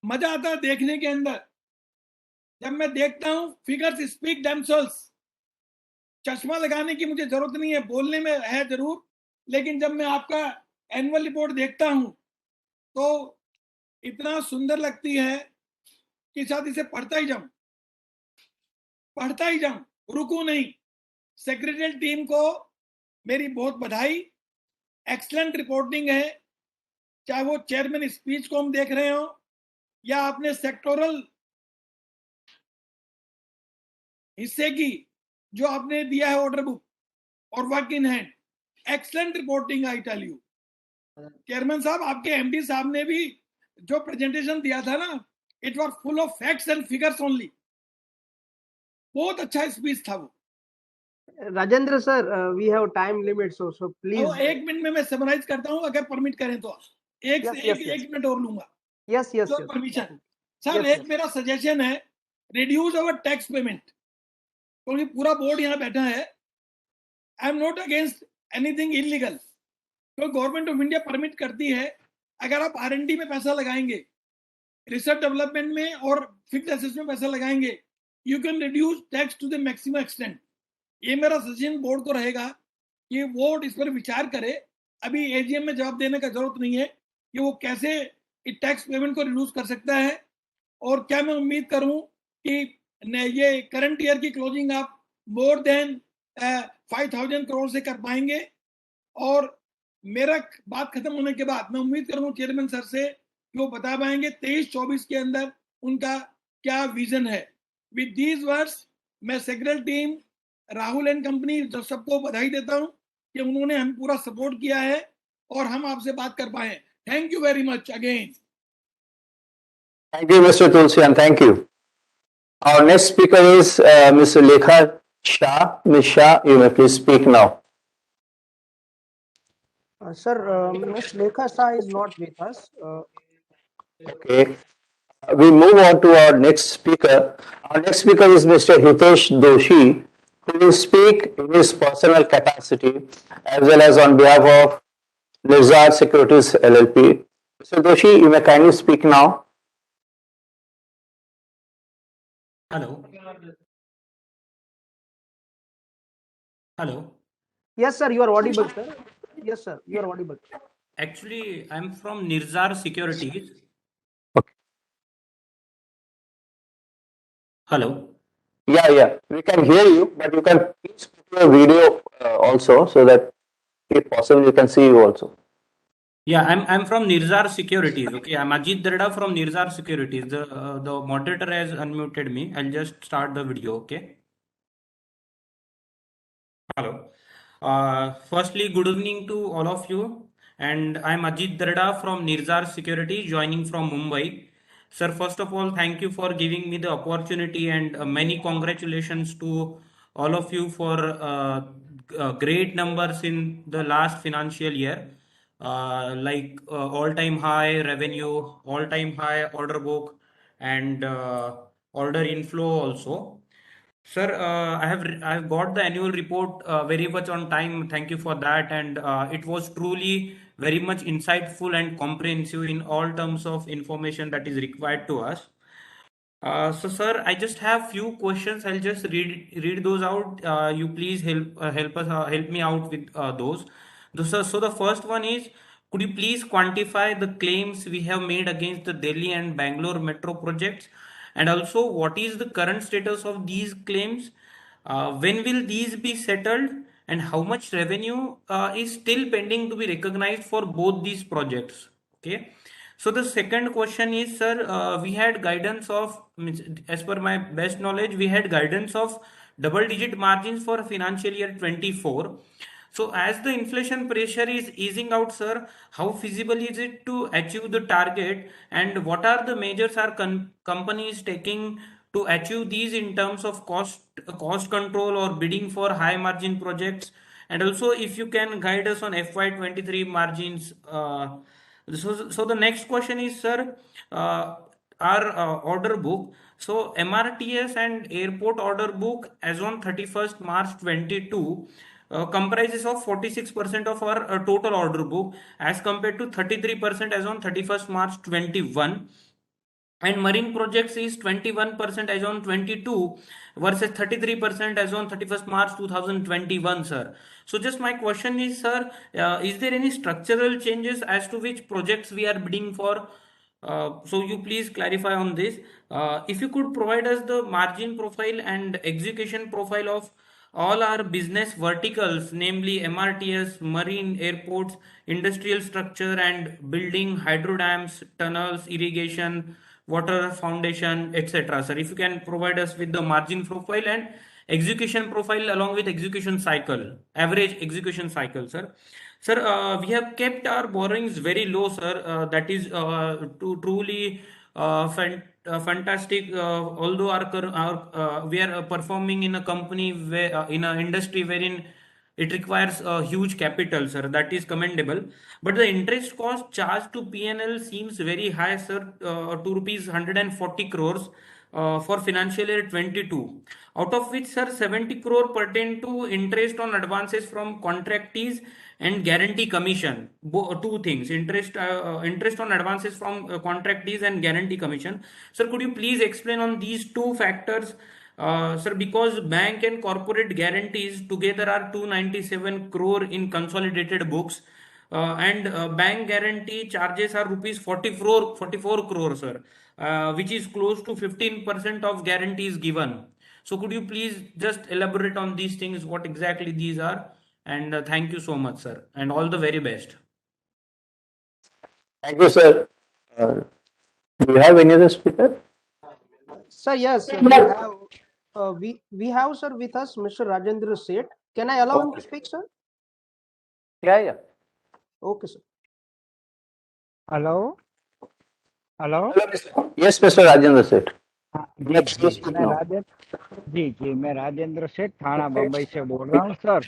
मजा आता है देखने के अंदर। जब मैं देखता हूं, फिगर्स स्पीक देमसेल्व्स। चश्मा लगाने की मुझे जरूरत नहीं है, बोलने में है जरूर, लेकिन जब मैं आपका एनुअल रिपोर्ट देखता हूं तो इतना सुंदर लगती है कि साथ इसे पढ़ता ही जाऊं, रुकू नहीं। सेक्रेटरी टीम को मेरी बहुत बधाई, एक्सलेंट रिपोर्टिंग है, चाहे वो चेयरमैन स्पीच को हम देख रहे हो या आपने सेक्टोरल हिस्से की जो आपने दिया है ऑर्डर बुक और work in hand, excellent reporting, I tell you. Chairman साहब, आपके एमडी साहब ने भी जो प्रेजेंटेशन दिया था ना, it was full of facts and figures only. बहुत अच्छा स्पीच था वो।
Rajendra sir, we have time limit, so please.
और एक मिनट में मैं समराइज करता हूं, अगर परमिट करें तो। एक
Yes,
से
yes,
एक
yes.
एक मिनट और लूंगा,
Yes, yes,
your
yes.
Permission. Sir,
Yes,
एक
yes.
मेरा सजेशन है, रिड्यूस अवर टैक्स पेमेंट। क्योंकि पूरा बोर्ड यहाँ बैठा है, I am not against anything illegal, तो गवर्नमेंट ऑफ इंडिया परमिट करती है, अगर आप आर&डी में पैसा लगाएंगे, रिसर्च डेवलपमेंट में और फिक्स एसेट्स में पैसा लगाएंगे, you can reduce tax to the maximum extent. ये मेरा सजेशन बोर्ड को रहेगा कि बोर्ड इस पर विचार करे। अभी एजीएम में जवाब देने का जरूरत नहीं है कि वो कैसे टैक्स पेमेंट को रिड्यूस कर सकता है। और क्या मैं उम्मीद करूं कि ये करंट ईयर की क्लोजिंग आप मोर देन 5,000 करोड़ से कर पाएंगे। और मेरा बात खत्म होने के बाद मैं उम्मीद करूंगा चेयरमैन सर से कि वो बता पाएंगे 23-24 के अंदर उनका क्या विजन है। विद दीज वर्ड्स, मैं secretary team, Rahul and company सबको बधाई देता हूं कि उन्होंने हम पूरा सपोर्ट किया है और हम आपसे बात कर पाए। Thank you very much again.
Thank you, Mr. Tulsi, and thank you. Our next speaker is Mr. Lekha Shah. Ms. Shah, you may please speak now.
Sir, Ms. Lekha Shah is not with us.
Okay. We move on to our next speaker. Our next speaker is Mr. Hitesh Doshi, who will speak in his personal capacity as well as on behalf of Nirzar Securities LLP. Mr. Doshi, you may kindly speak now.
Hello. Hello.
Yes, sir, you are audible, sir. Yes, sir, you are audible.
Actually, I'm from Nirzar Securities.
Okay.
Hello.
Yeah, we can hear you, but you can please put your video also so that if possible you can see you also.
Yeah, I'm from Nirzar Securities. Okay, I'm Ajit Darda from Nirzar Securities. The moderator has unmuted me. I'll just start the video. Okay. Hello. Firstly, good evening to all of you. And I'm Ajit Darda from Nirzar Security, joining from Mumbai. Sir, first of all, thank you for giving me the opportunity and many congratulations to all of you for great numbers in the last financial year. Like all-time high revenue, all-time high order book, and order inflow also. Sir, I have got the annual report very much on time. Thank you for that, and it was truly very much insightful and comprehensive in all terms of information that is required to us. So, sir, I just have few questions. I'll just read those out. You please help me out with those. So the first one is, could you please quantify the claims we have made against the Delhi and Bangalore metro projects? And also, what is the current status of these claims? When will these be settled? And how much revenue is still pending to be recognized for both these projects? Okay. So the second question is, sir, we had guidance of, as per my best knowledge, we had guidance of double-digit margins for financial year 24. So as the inflation pressure is easing out, sir, how feasible is it to achieve the target, and what are the measures are companies taking to achieve these in terms of cost control or bidding for high margin projects? And also, if you can guide us on FY23 margins. So the next question is, sir, our order book. So MRTS and airport order book as on 31st March 22 comprises of 46% of our total order book, as compared to 33% as on 31st March 21. And marine projects is 21% as on 22 versus 33% as on 31st March 2021, sir. So just my question is, sir, is there any structural changes as to which projects we are bidding for? So you please clarify on this. If you could provide us the margin profile and execution profile of all our business verticals, namely MRTS, marine, airports, industrial structure and building, hydro dams, tunnels, irrigation, water foundation, etc. Sir, if you can provide us with the margin profile and execution profile along with execution cycle, average execution cycle, sir. Sir, we have kept our borrowings very low, sir. That is truly fantastic. Although we are performing in a company where, in an industry wherein it requires a huge capital, sir. That is commendable. But the interest cost charged to PNL seems very high, sir. To rupees 140 crores for financial year 22. Out of which, sir, 70 crore pertain to interest on advances from contractees and guarantee commission. Two things: interest on advances from contractees and guarantee commission. Sir, could you please explain on these two factors? Sir, because bank and corporate guarantees together are 297 crore in consolidated books, and bank guarantee charges are rupees 44 crore, sir, which is close to 15% of guarantees given. So could you please just elaborate on these things, what exactly these are? And thank you so much, sir, and all the very best.
Thank you, sir. Do you have any other speaker?
Sir, yes, we have, sir, with us Mr. Rajendra Seth. Can I allow him to speak, sir?
Yeah.
Okay, sir.
Hello hello
Yes, Mr. Rajendra Seth.
जी मैं राजेंद्र सेठ थाना बम्बई से बोल रहा हूँ sir.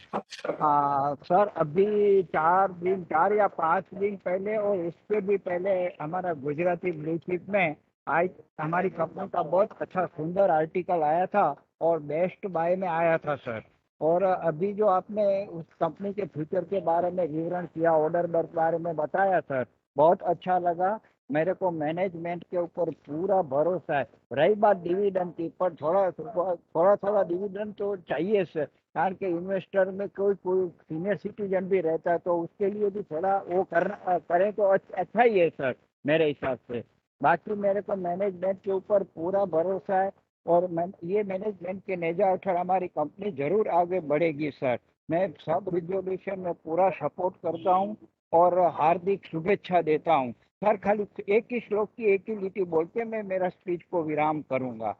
Sir अभी 4 या 5 दिन पहले और उससे भी पहले हमारा गुजराती ब्लू चिप में आज हमारी कंपनी का बहुत अच्छा सुंदर आर्टिकल आया था और बेस्ट बाय में आया था सर। और अभी जो आपने उस कंपनी के फ्यूचर के बारे में विवरण किया, ऑर्डर के बारे में बताया सर, बहुत अच्छा लगा। मेरे को मैनेजमेंट के ऊपर पूरा भरोसा है। रही बात डिविडेंड की, पर थोड़ा डिविडेंड तो चाहिए सर, कारण के इन्वेस्टर में कोई सीनियर सिटीजन भी रहता है, तो उसके लिए भी थोड़ा वो करें तो अच्छा ही है सर मेरे हिसाब से। बाकी मेरे को मैनेजमेंट के ऊपर पूरा भरोसा है और ये मैनेजमेंट के नेजा उठकर हमारी कंपनी जरूर आगे बढ़ेगी सर। मैं सब रिजोल्यूशन में पूरा सपोर्ट करता हूँ और हार्दिक शुभेच्छा देता हूँ सर। खाली एक ही श्लोक की एक ही लिटी बोल के मैं मेरा स्पीच को विराम करूंगा।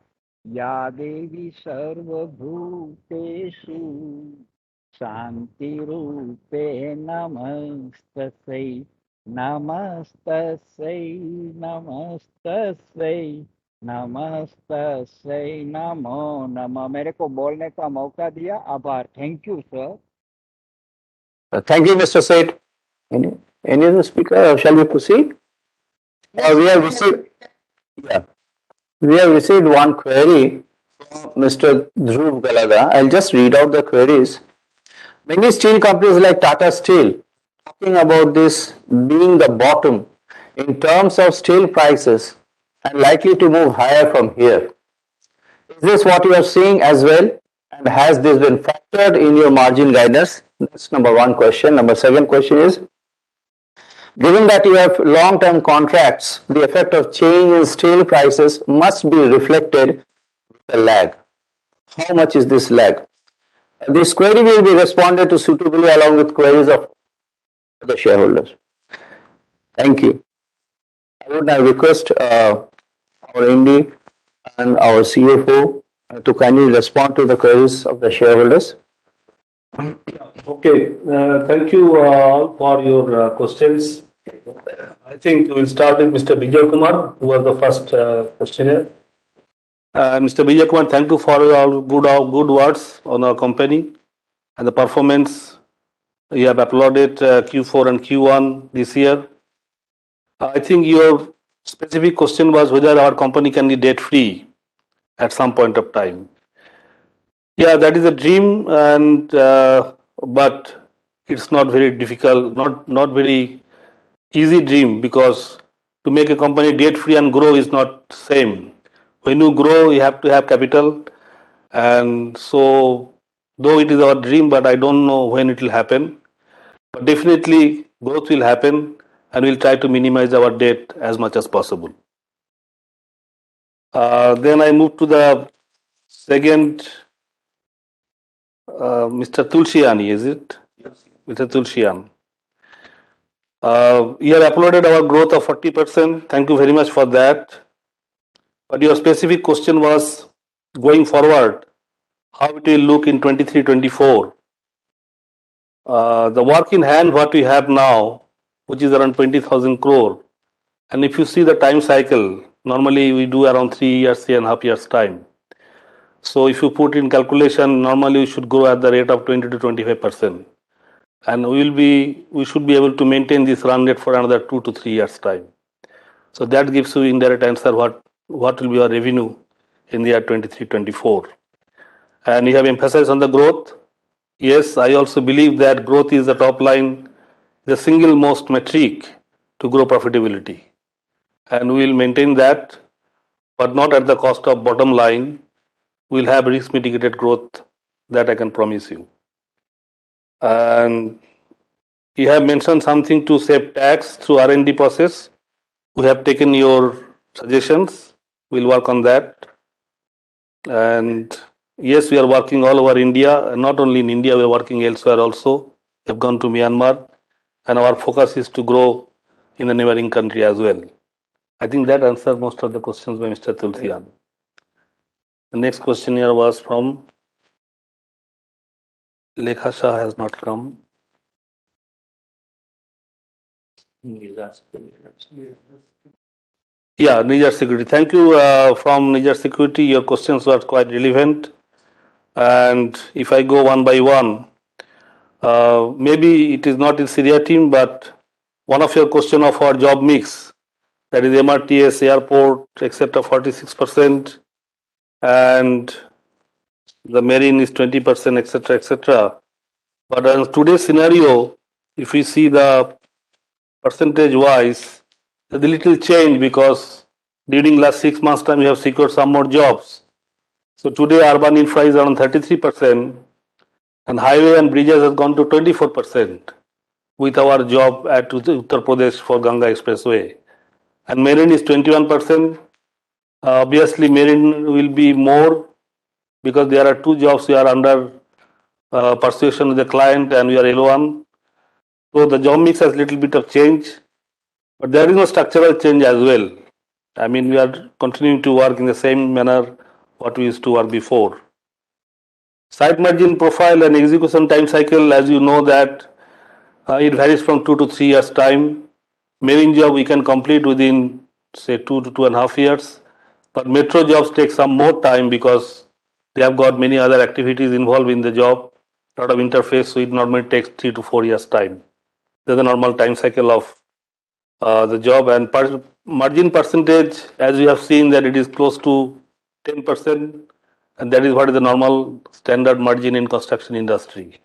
या देवी सर्वभूतेषु शांति रूपे नमस्तस्यै नमस्तस्यै नमस्तस्यै नमस्तस्यै नमो नमः। मेरे को बोलने का मौका दिया, आभार। Thank you sir.
Thank you, Mr. Seth. Any other speaker? Shall we proceed?
Yes,
We have received one query from Mr. Dhruv Galaga. I'll just read out the queries. Many steel companies like Tata Steel talking about this being the bottom in terms of steel prices and likely to move higher from here. Is this what you are seeing as well? And has this been factored in your margin guidance? That's number one question. Number second question is, Given that you have long-term contracts, the effect of change in steel prices must be reflected with a lag. How much is this lag? This query will be responded to suitably along with queries of the shareholders. Thank you. I would now request our MD and our CFO to kindly respond to the queries of the shareholders.
Okay, thank you all for your questions. I think we'll start with Mr. Vijay Kumar, who was the first questioner. Mr. Vijay Kumar, thank you for all good words on our company and the performance. You have uploaded Q4 and Q1 this year. I think your specific question was whether our company can be debt free at some point of time. Yeah, that is a dream, and but it's not very difficult, not very easy dream, because to make a company debt free and grow is not same. When you grow, you have to have capital, and so though it is our dream, but I don't know when it will happen. But definitely growth will happen, and we'll try to minimize our debt as much as possible. Then I move to the second, Mr. Tulsiani, is it? Yes. Mr. Tulsian. You have uploaded our growth of 40%. Thank you very much for that. But your specific question was going forward, how it will look in 23-24. The work in hand what we have now, which is around 20,000 crore, and if you see the time cycle, normally we do around 3 years, 3.5 years time. So if you put in calculation, normally we should grow at the rate of 20 to 25%, and we should be able to maintain this run rate for another 2 to 3 years time. So that gives you indirect answer what will be our revenue in the year 23-24. And you have emphasized on the growth. Yes, I also believe that growth is the top line, the single most metric to grow profitability, and we will maintain that, but not at the cost of bottom line. We'll have risk mitigated growth, that I can promise you. And you have mentioned something to save tax through R&D process. We have taken your suggestions. We'll work on that. And yes, we are working all over India, and not only in India, we are working elsewhere also. We have gone to Myanmar, and our focus is to grow in the neighboring country as well. I think that answers most of the questions by Mr. Tulsian. The next question here was from Lekha Shah, has not come. Yeah, Niger Security. Thank you from Niger Security. Your questions were quite relevant. And if I go one by one, maybe it is not in Syria team, but one of your question of our job mix, that is MRTS, airport, etc., 46%, and the marine is 20%, etc., etc. But in today's scenario, if we see the percentage wise, there's a little change, because during last 6 months time we have secured some more jobs. So today urban infra is around 33%, and highway and bridges has gone to 24% with our job at Uttar Pradesh for Ganga Expressway. And marine is 21%. Obviously marine will be more, because there are 2 jobs we are under persuasion with the client, and we are L1. So the job mix has little bit of change, but there is no structural change as well. I mean, we are continuing to work in the same manner what we used to work before. Site margin profile and execution time cycle, as you know that it varies from 2 to 3 years time. Marine job we can complete within say 2 to 2.5 years, but metro jobs take some more time, because they have got many other activities involved in the job, a lot of interface, so it normally takes 3 to 4 years time. That's the normal time cycle of the job. And margin percentage, as you have seen, that it is close to 10%, and that is what is the normal standard margin in construction industry.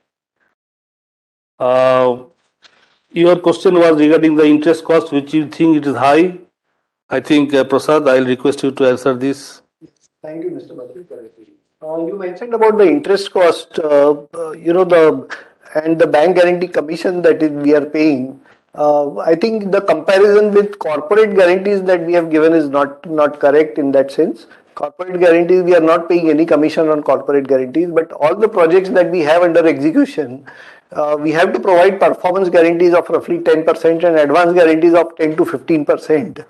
Your question was regarding the interest cost, which you think it is high. I think Prasad, I'll request you to answer this.
Thank you, Mr. Bhatri. You mentioned about the interest cost, and the bank guarantee commission that we are paying.
I think the comparison with corporate guarantees that we have given is not correct in that sense. Corporate guarantees, we are not paying any commission on corporate guarantees, but all the projects that we have under execution, we have to provide performance guarantees of roughly 10% and advance guarantees of 10 to 15%.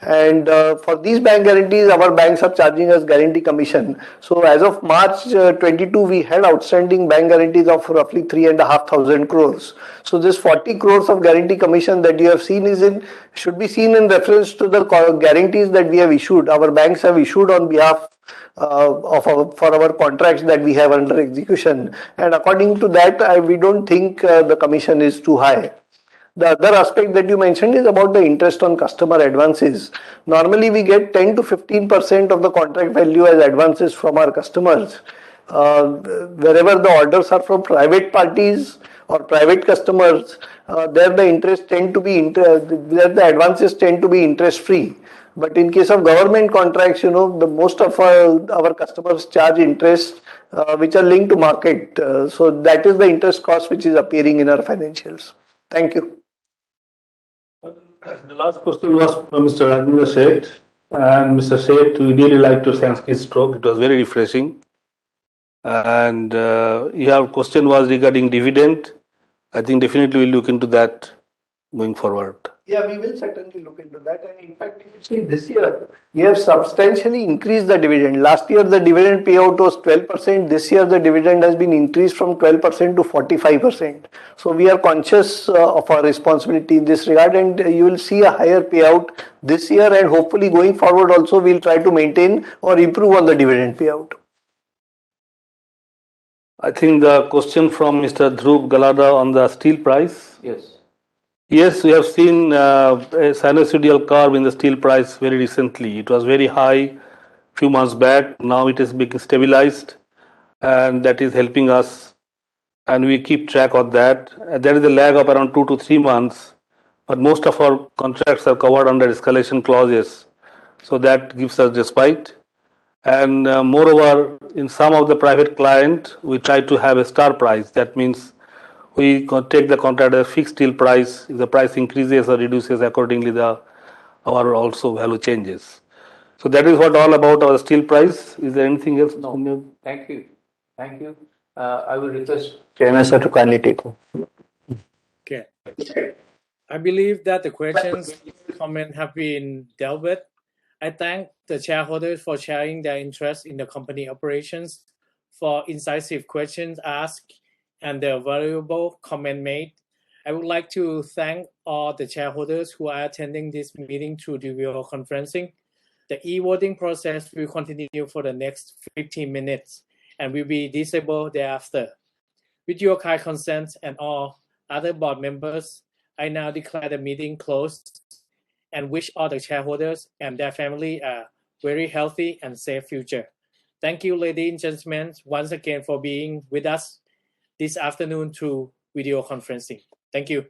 And for these bank guarantees, our banks are charging us guarantee commission. So as of March 22, we had outstanding bank guarantees of roughly 3,500 crores. So this 40 crores of guarantee commission that you have seen should be seen in reference to the guarantees that we have issued. Our banks have issued on behalf for our contracts that we have under execution. And according to that, we don't think the commission is too high. The other aspect that you mentioned is about the interest on customer advances. Normally, we get 10 to 15% of the contract value as advances from our customers. Wherever the orders are from private parties or private customers, there the advances tend to be interest free. But in case of government contracts, the most of our customers charge interest which are linked to market. So that is the interest cost which is appearing in our financials. Thank you.
The last question was from Mr. Rajendra Seth. And Mr. Seth, we really like to thank his talk. It was very refreshing. And your question was regarding dividend. I think definitely we'll look into that going forward.
Yeah, we will certainly look into that. And in fact, if you see this year, we have substantially increased the dividend. Last year, the dividend payout was 12%. This year, the dividend has been increased from 12% to 45%. So we are conscious of our responsibility in this regard, and you will see a higher payout this year. And hopefully, going forward, also we'll try to maintain or improve on the dividend payout.
I think the question from Mr. Dhruv Galada on the steel price.
Yes.
Yes, we have seen a sinusoidal curve in the steel price very recently. It was very high few months back. Now it is being stabilized, and that is helping us. And we keep track of that. There is a lag of around 2 to 3 months, but most of our contracts are covered under escalation clauses, so that gives us respite. And moreover, in some of the private client, we try to have a star price. That means we take the contract at a fixed steel price. If the price increases or reduces accordingly, our also value changes. So that is what all about our steel price. Is there anything else?
No. Thank you. Thank you. I will request Chairman sir to kindly take over.
Okay. I believe that the questions, comments have been dealt with. I thank the shareholders for sharing their interest in the company operations, for incisive questions asked, and the valuable comment made. I would like to thank all the shareholders who are attending this meeting through the video conferencing. The e-voting process will continue for the next 15 minutes and will be disabled thereafter. With your kind consent and all other board members, I now declare the meeting closed and wish all the shareholders and their family a very healthy and safe future. Thank you, ladies and gentlemen, once again for being with us this afternoon through video conferencing. Thank you.